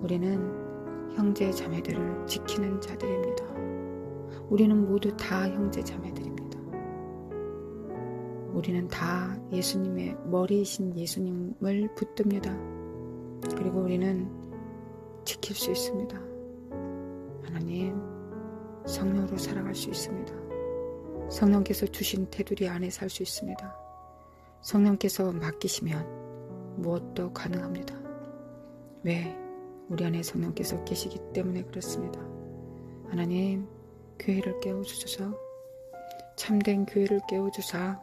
우리는 형제 자매들을 지키는 자들입니다. 우리는 모두 다 형제 자매들입니다. 우리는 다 예수님의 머리이신 예수님을 붙듭니다. 그리고 우리는 지킬 수 있습니다. 하나님, 성령으로 살아갈 수 있습니다. 성령께서 주신 테두리 안에 살 수 있습니다. 성령께서 맡기시면 무엇도 가능합니다. 왜? 우리 안에 성령께서 계시기 때문에 그렇습니다. 하나님, 교회를 깨워주소서. 참된 교회를 깨워주사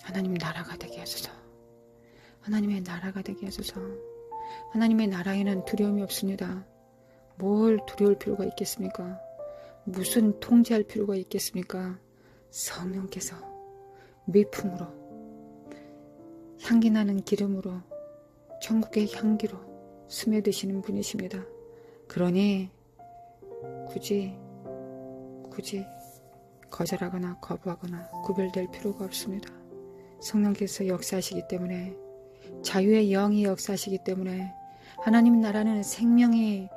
하나님 나라가 되게 하소서. 하나님의 나라가 되게 하소서. 하나님의 나라에는 두려움이 없습니다. 뭘 두려울 필요가 있겠습니까? 무슨 통제할 필요가 있겠습니까? 성령께서 미풍으로, 향기 나는 기름으로, 천국의 향기로 스며드시는 분이십니다. 그러니 굳이 거절하거나 거부하거나 구별될 필요가 없습니다. 성령께서 역사하시기 때문에, 자유의 영이 역사하시기 때문에, 하나님 나라는 생명이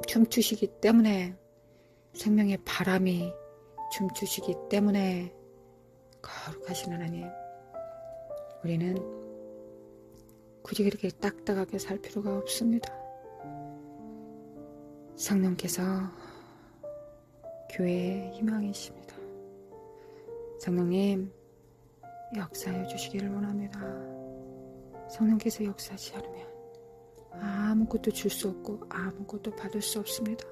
춤추시기 때문에, 생명의 바람이 춤추시기 때문에 거룩하신 하나님, 우리는 굳이 그렇게 딱딱하게 살 필요가 없습니다. 성령께서 교회의 희망이십니다. 성령님, 역사해 주시기를 원합니다. 성령께서 역사하지 않으면 아무것도 줄 수 없고 아무것도 받을 수 없습니다.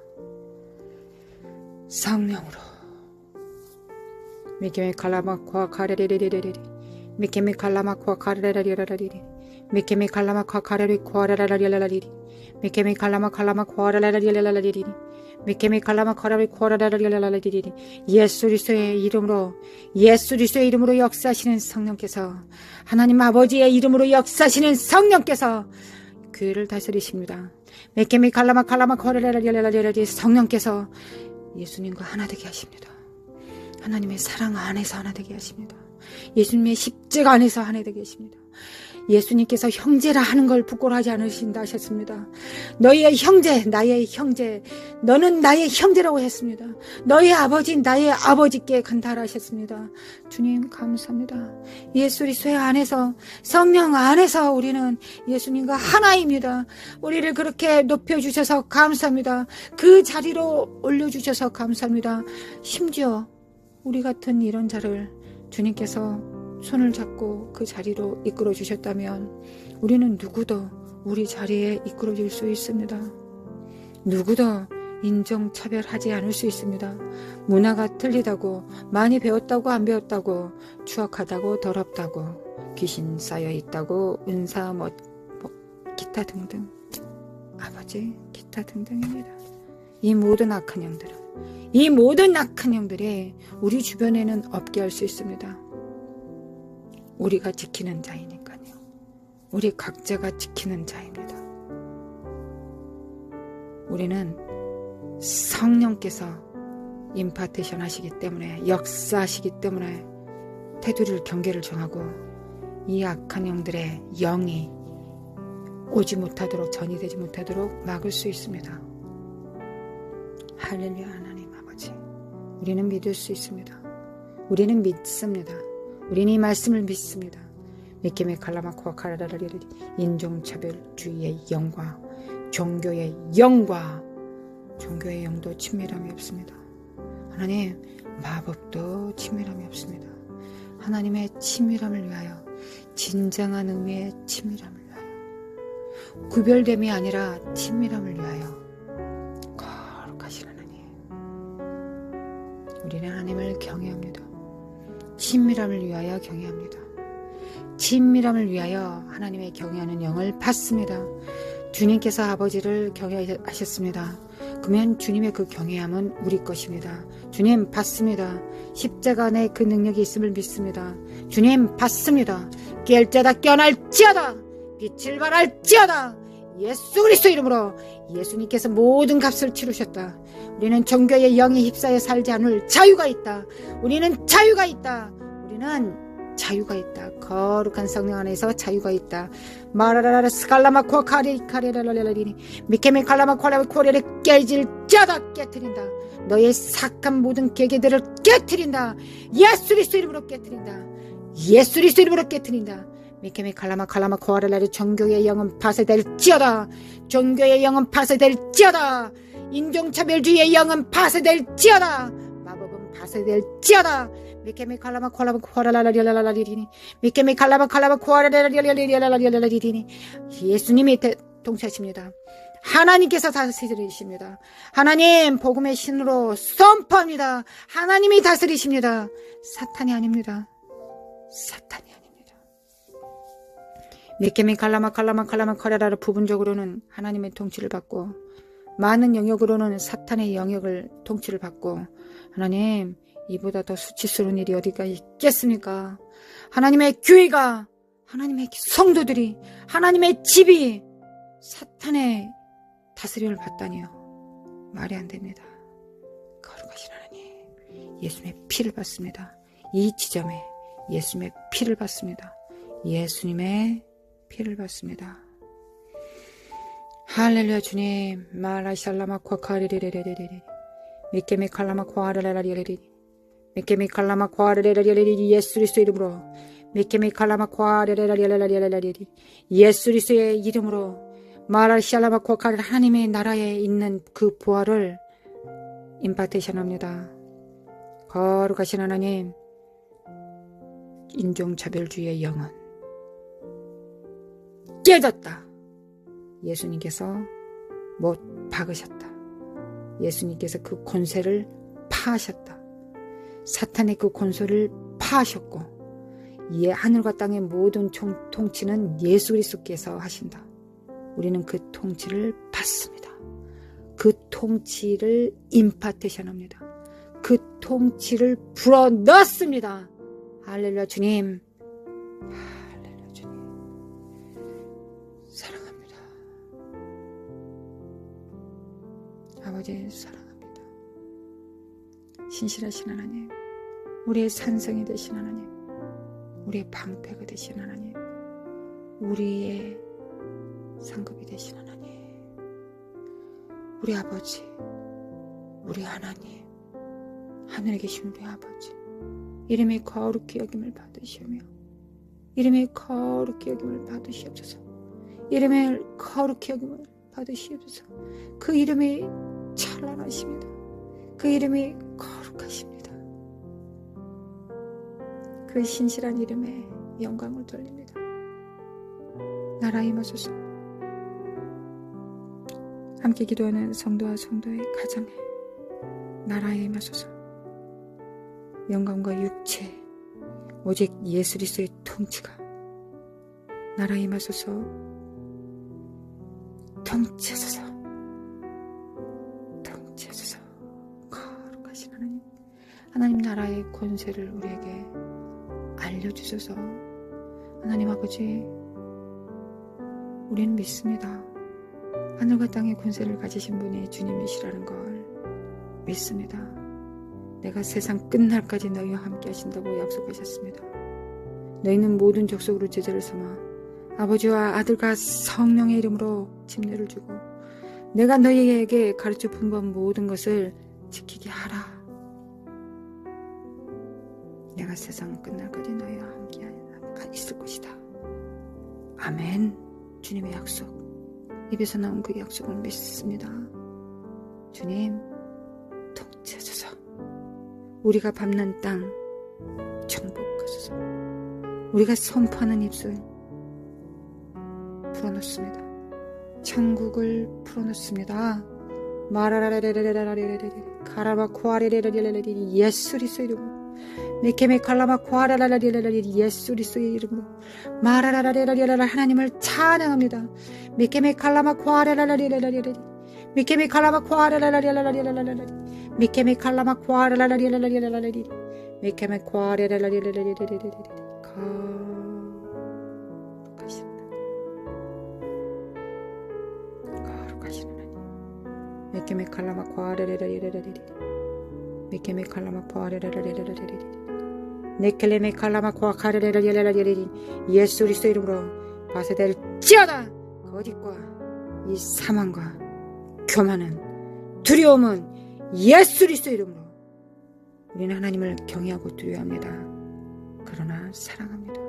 성령으로 미케미 칼라마코아 카레레레레레레 미케미 칼라마코아 카레레레레레레 미케미 칼라마코아 카레레코아라라라라라리리 미케미 칼라마칼라마코아라라라라라리리 미케미 칼라마코아라라라라라리리 예수 그리스도의 이름으로, 예수 그리스도의 이름으로 역사하시는 성령께서, 하나님 아버지의 이름으로 역사하시는 성령께서 교회를 다스리십니다. 미케미 칼라마칼라마코아라라라라라리리 성령께서 예수님과 하나 되게 하십니다. 하나님의 사랑 안에서 하나 되게 하십니다. 예수님의 십자가 안에서 하나 되게 하십니다. 예수님께서 형제라 하는 걸 부끄러워하지 않으신다 하셨습니다. 너희의 형제, 나의 형제, 너는 나의 형제라고 했습니다. 너희 아버지, 나의 아버지께 간다라 하셨습니다. 주님 감사합니다. 예수 그리스도의 안에서, 성령 안에서 우리는 예수님과 하나입니다. 우리를 그렇게 높여주셔서 감사합니다. 그 자리로 올려주셔서 감사합니다. 심지어 우리 같은 이런 자를 주님께서 손을 잡고 그 자리로 이끌어 주셨다면 우리는 누구도 우리 자리에 이끌어 줄 수 있습니다. 누구도 인종차별하지 않을 수 있습니다. 문화가 틀리다고, 많이 배웠다고 안 배웠다고, 추악하다고 더럽다고, 귀신 쌓여 있다고, 은사 기타 등등, 아버지 기타 등등입니다. 이 모든 악한 영들이 우리 주변에는 없게 할 수 있습니다. 우리가 지키는 자이니까요. 우리 각자가 지키는 자입니다. 우리는 성령께서 임파테이션 하시기 때문에, 역사하시기 때문에 테두리를, 경계를 정하고 이 악한 영들의 영이 오지 못하도록, 전이 되지 못하도록 막을 수 있습니다. 할렐루야. 하나님 아버지, 우리는 믿을 수 있습니다. 우리는 믿습니다. 우리는 이 말씀을 믿습니다. 미케메 칼라마코아 카라라리리 인종차별주의의 영과 종교의 영과 종교의 영도 친밀함이 없습니다. 하나님, 마법도 친밀함이 없습니다. 하나님의 친밀함을 위하여, 진정한 의미의 친밀함을 위하여, 구별됨이 아니라 친밀함을 위하여 거룩하신 하나님, 우리는 하나님을 경외합니다. 친밀함을 위하여 경외합니다. 친밀함을 위하여 하나님의 경외하는 영을 받습니다. 주님께서 아버지를 경외하셨습니다. 그러면 주님의 그 경외함은 우리 것입니다. 주님 받습니다. 십자가 안에 그 능력이 있음을 믿습니다. 주님 받습니다. 깰 자다 깨어날지어다, 빛을 발할지어다. 예수 그리스도 이름으로 예수님께서 모든 값을 치르셨다. 우리는 종교의 영에 휩싸여 살지 않을 자유가 있다. 우리는 자유가 있다. 우리는 자유가 있다. 거룩한 성령 안에서 자유가 있다. 마라라라 스칼라마코아 카레라라라리니 미케메 칼라마코아 코레를 깨질자다, 깨트린다. 너의 사악한 모든 계계들을 깨트린다. 예수 그리스도 이름으로 깨트린다. 예수 그리스도 이름으로 깨트린다. 미케메 칼라마 코아라라리 종교의 영은 파쇄될지어다. 종교의 영은 파쇄될지어다. 인종차별주의의 영은 파쇄될지어다. 마법은 파쇄될지어다. 미케메 칼라마 코아라라라리라라리니 미케메 칼라마 코아라라라리라라리라라리니 예수님이 통치하십니다. 하나님께서 다스리십니다. 하나님 복음의 신으로 선포합니다. 하나님이 다스리십니다. 사탄이 아닙니다. 사탄이 아닙니다. 미케미 칼라마 카레라를 부분적으로는 하나님의 통치를 받고 많은 영역으로는 사탄의 영역을 통치를 받고 하나님 이보다 더 수치스러운 일이 어디가 있겠습니까? 하나님의 교회가 하나님의 성도들이 하나님의 집이 사탄의 다스림을 받다니요. 말이 안 됩니다. 거룩하신 하나님 예수님의 피를 받습니다. 이 지점에 예수님의 피를 받습니다. 예수님의 피를 받습니다. 할렐루야 주님 마라샬라마 콰카리리리리리리 미케미 칼라마 콰르라리리리 미케미 칼라마 콰르라리리리 예수 그리스도의 이름으로 미케미 칼라마 콰르라리리리 예수 그리스도의 이름으로 마라샬라마 콰카리 하나님의 나라에 있는 그 부활을 임파테이션합니다. 거룩하신 하나님 인종차별주의의 영은 깨졌다. 예수님께서 못 박으셨다. 예수님께서 그 권세를 파하셨다. 사탄의 그 권세를 파하셨고 하늘과 땅의 모든 통치는 예수 그리스도께서 하신다. 우리는 그 통치를 받습니다. 그 통치를 임파테이션합니다. 그 통치를 불어넣습니다. 할렐루야 주님. 할렐루야 주님. 사랑합니다. 아버지 사랑합니다. 신실하신 하나님, 우리의 산성이 되신 하나님, 우리의 방패가 되신 하나님, 우리의 상급이 되신 하나님, 우리 아버지, 우리 하나님, 하늘에 계신 우리 아버지, 이름이 거룩히 여김을 받으시오며 이름이 거룩히 여김을 받으시옵소서. 이름이 거룩히 여김을 받으시옵소서. 그 이름이 찬란하십니다. 그 이름이 거룩하십니다. 그 신실한 이름에 영광을 돌립니다. 나라 임하소서. 함께 기도하는 성도와 성도의 가정에 나라에 임하소서. 영광과 육체 오직 예수 그리스도의 통치가 나라에 임하소서. 통치하소서. 통치하소서. 거룩하신 하나님, 하나님 나라의 권세를 우리에게 알려주소서. 하나님 아버지, 우리는 믿습니다. 하늘과 땅의 권세를 가지신 분이 주님이시라는 걸 믿습니다. 내가 세상 끝날까지 너희와 함께 하신다고 약속하셨습니다. 너희는 모든 족속으로 제자를 삼아 아버지와 아들과 성령의 이름으로 침례를 주고 내가 너희에게 가르쳐 분부한 모든 것을 지키게 하라. 내가 세상 끝날까지 너희와 함께 있을 것이다. 아멘. 주님의 약속, 입에서 나온 그 약속을 믿습니다. 주님 통치하소서. 우리가 밟는 땅 정복하소서. 우리가 선포하는 입술 풀어놓습니다. 천국을 풀어놓습니다. 마라라라라라라라라라라 가라마 코아레레레레레레 예수 그리스도의 이름으로 메케메 칼라마 코아라라라라라라 예수 그리스도의 이름으로 마라라라라라라라 하나님을 찬양합니다. 메케메 칼라마 코아라라라라라라라 메케메 칼라마 코아라라라라라라라라 메케메 칼라마 코아라라라라라라라라 메케메 코아라라라라라라라라 메케메 칼라마 코아레레레레레레레 메케메 칼라마 코아레레레레레레레 네켈레메 칼라마 코아카레레레레레레 예수 그리스도 이름으로 파쇄될지어다. 거짓과 이 사망과 교만은 두려움은 예수 그리스도 이름으로. 우리는 하나님을 경외하고 두려워합니다. 그러나 사랑합니다.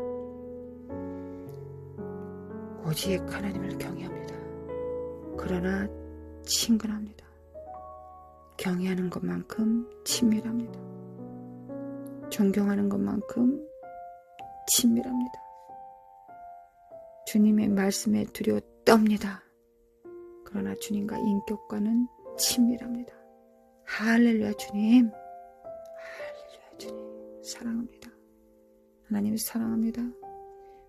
오직 하나님을 경외합니다. 그러나 친근합니다. 경외하는 것만큼 친밀합니다. 존경하는 것만큼 친밀합니다. 주님의 말씀에 두려워 떱니다. 그러나 주님과 인격과는 친밀합니다. 할렐루야 주님. 할렐루야 주님. 사랑합니다. 하나님 사랑합니다.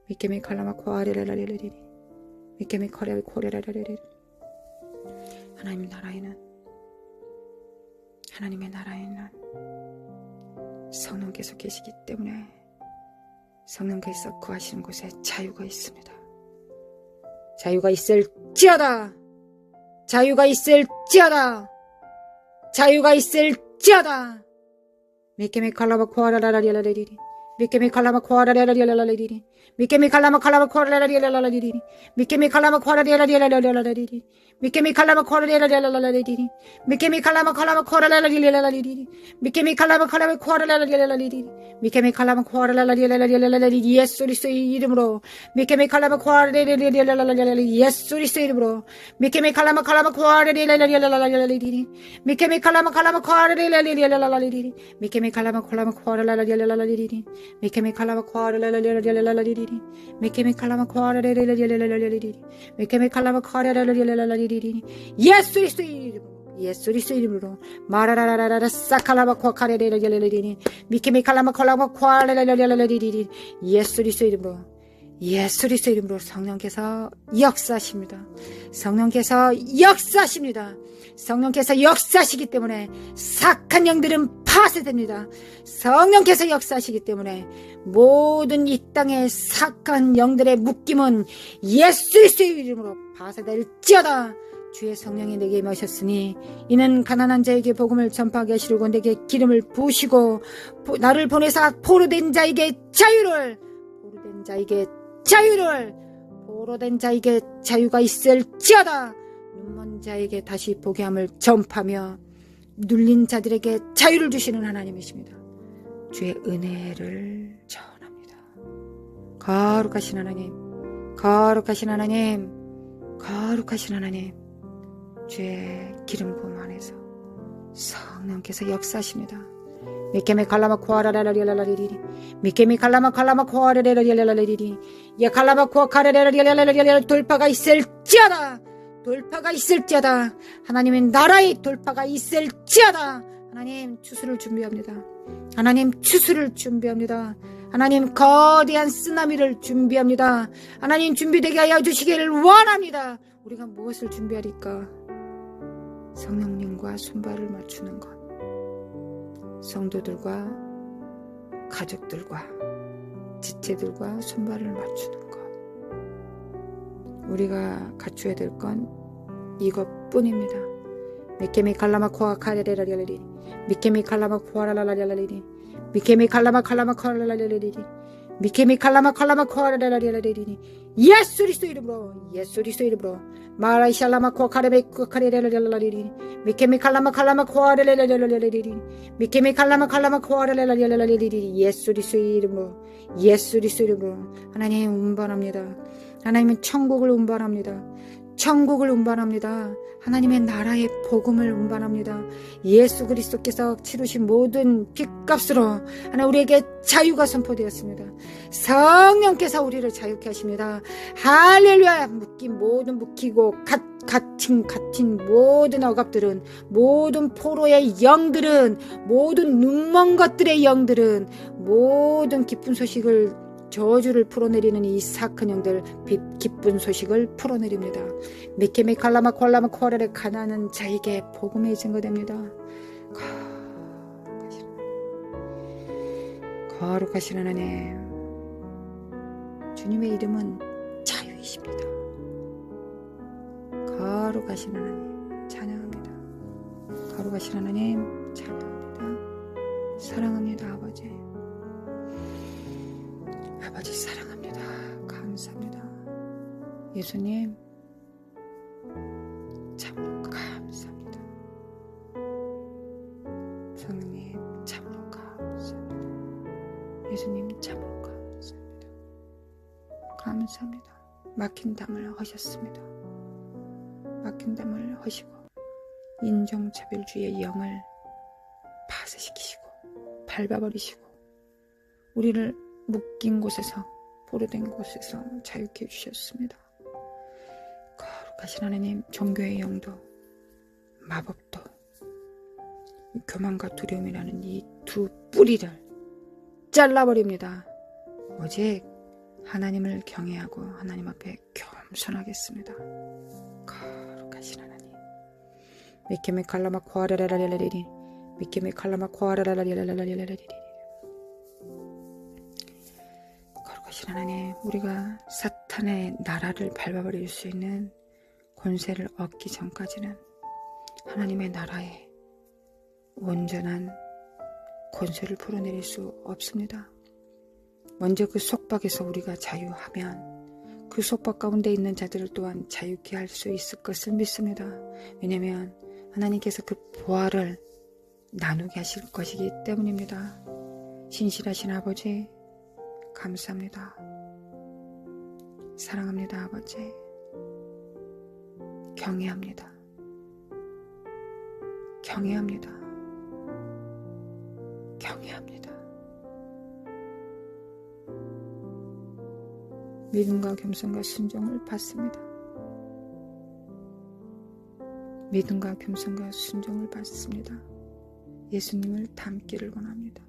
미케미 칼라마 코아레라라리리리. 미케미 커레 코레라라리리. 하나님의 나라에는 성령께서 계시기 때문에 성령께서 거하시는 곳에 자유가 있습니다. 자유가 있을지어다. 자유가 있을지어다. 자유가 있을지어다. 미케미 칼라마 코아라라리라리리. 미케미 칼라마 코아라라리라리리. 미케미 칼라마 코아라라리라리리. 미케미 칼라마 코아라라리라리리. 미케미 칼라마 코아라라리라리리. 미케미 칼라마 코아라라리라리리. 미케미 칼라마 코아라라리라리리. 미케미 칼라마 코아라라리라리리. 예수 그리스도의 이름으로. 미케미 칼라마 코아라라리라리리. 예수 그리스도의 이름으로. 미케미 칼라마 코아라라리라리리. 미케미 칼라마 코아라라리라리리. 미케미 칼라마 코아라라리라리리. 미케미 칼라마 코아라라리라리리. 미케미 칼라마 코아라라리라리리. 미케미 칼라마 코아라라리라리리. 예수 그리스도의 이름으로. 예수 그리스도의 이름으로. 마라라라라라 사칼라마 코아라라리라리리. 미케미 칼라마 코아라라리라리리. 예수 그리스도의 이름으로. 예수 그리스도의 이름으로 성령께서 역사하십니다. 성령께서 역사하십니다. 성령께서 역사하시기 때문에 사악한 영들은 파쇄됩니다. 성령께서 역사하시기 때문에 모든 이 땅의 사악한 영들의 묶임은 예수 그리스도의 이름으로 파쇄될지어다. 주의 성령이 내게 임하셨으니 이는 가난한 자에게 복음을 전파하게 하시려고 내게 기름을 부으시고 나를 보내사 포로된 자에게 포로된 자에게 자유가 있을지어다. 눈먼 자에게 다시 보게 함을 전파하며 눌린 자들에게 자유를 주시는 하나님이십니다. 주의 은혜를 전합니다. 거룩하신 하나님, 거룩하신 하나님, 거룩하신 하나님, 주의 기름 부음 안에서 성령께서 역사하십니다. 미케미 칼라마 코아라라라리라리리. 미케미 칼라마 코아라라라리라리리. 예 칼라마 코아라라라리라리리. 돌파가 있을지어다. 돌파가 있을지어다. 하나님의 나라의 돌파가 있을지어다. 하나님 추수를 준비합니다. 하나님 추수를 준비합니다. 하나님 거대한 쓰나미를 준비합니다. 하나님 준비되게 하여 주시기를 원합니다. 우리가 무엇을 준비하리까? 성령님과 손발을 맞추는 것. 성도들과 가족들과 지체들과 손발을 맞추는 것. 우리가 갖춰야 될 건 이것뿐입니다. 미케미 칼라마 코아 카레레라리리. 미케미 칼라마 코아라라라리리. 미케미 칼라마 코아라라리리. 미케미 칼라마 코아라라리리. 예수 그리스도 이름으로. 예수 그리스도 이름으로. 마라이샬라마 코아카레베 코아카레라라리리. 미케미 칼라마 코아라라리리. 미케미 칼라마 코아라라리리. 예수 그리스도 이름으로. 예수 그리스도 이름으로. 하나님 운반합니다. 하나님은 천국을 운반합니다. 천국을 운반합니다. 하나님의 나라의 복음을 운반합니다. 예수 그리스도께서 치르신 모든 핏값으로 하나 우리에게 자유가 선포되었습니다. 성령께서 우리를 자유케 하십니다. 할렐루야. 묶이고 갇힌 모든 억압들은, 모든 포로의 영들은, 모든 눈먼 것들의 영들은, 모든 기쁜 소식을, 저주를 풀어내리는 이 사악한 영들, 기쁜 소식을 풀어내립니다. 미케미 칼라마 콜라마 코아라레 가난한 자에게 복음이 증거됩니다. 거룩하신 하나님, 주님의 이름은 자유이십니다. 거룩하신 하나님 찬양합니다. 거룩하신 하나님 찬양합니다. 사랑합니다. 아버지 사랑합니다. 감사합니다. 예수님 참으로 감사합니다. 성령님 참으로 감사합니다. 예수님 참으로 감사합니다. 감사합니다. 막힌 담을 허셨습니다. 막힌 담을 허시고 인종차별주의 영을 파쇄시키시고 밟아버리시고 우리를 묶인 곳에서, 포로된 곳에서 자유케 해주셨습니다. 거룩하신 거룩하신 하나님, 종교의 영도 마법도 교만과 두려움이라는 이 두 뿌리를 잘라버립니다. 오직 하나님을 경외하고 하나님 앞에 겸손하겠습니다. 거룩하신 하나님, 미케메 칼라마 코아라라라라리리, 미케메 칼라마 코아라라라라라리리. 거룩하신 하나님, 우리가 사탄의 나라를 밟아버릴 수 있는 권세를 얻기 전까지는 하나님의 나라에 온전한 권세를 풀어내릴 수 없습니다. 먼저 그 속박에서 우리가 자유하면 그 속박 가운데 있는 자들을 또한 자유케 할 수 있을 것을 믿습니다. 왜냐하면 하나님께서 그 보화를 나누게 하실 것이기 때문입니다. 신실하신 아버지, 감사합니다. 사랑합니다. 아버지, 경외합니다. 경외합니다. 경외합니다. 믿음과 겸손과 순종을 받습니다. 믿음과 겸손과 순종을 받습니다. 예수님을 닮기를 원합니다.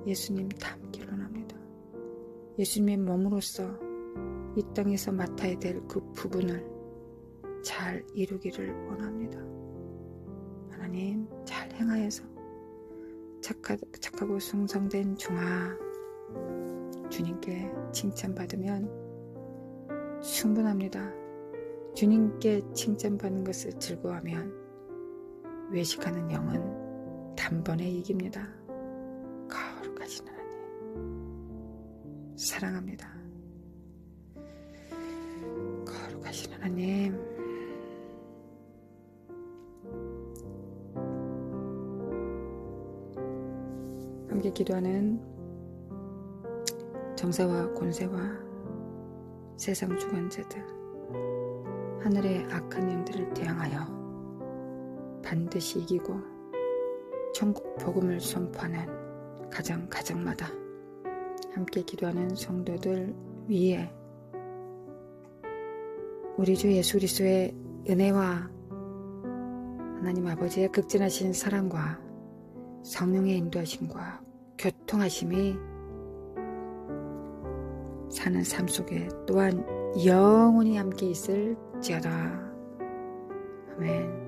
예수님 닮기를 원합니다. 예수님의 몸으로서 이 땅에서 맡아야 될 그 부분을 잘 이루기를 원합니다. 하나님, 잘 행하여서 착하고 충성된 종아, 주님께 칭찬받으면 충분합니다. 주님께 칭찬받는 것을 즐거워하면 외식하는 영은 단번에 이깁니다. 거룩하신 하나님, 사랑합니다. 거룩하신 하나님, 함께 기도하는 정사와 권세와 세상 주관자들, 하늘의 악한 영들을 대항하여 반드시 이기고 천국 복음을 선포하는 가정마다 함께 기도하는 성도들 위에 우리 주 예수 그리스도의 은혜와 하나님 아버지의 극진하신 사랑과 성령의 인도하심과 교통하심이 사는 삶 속에 또한 영원히 함께 있을지어다. 아멘.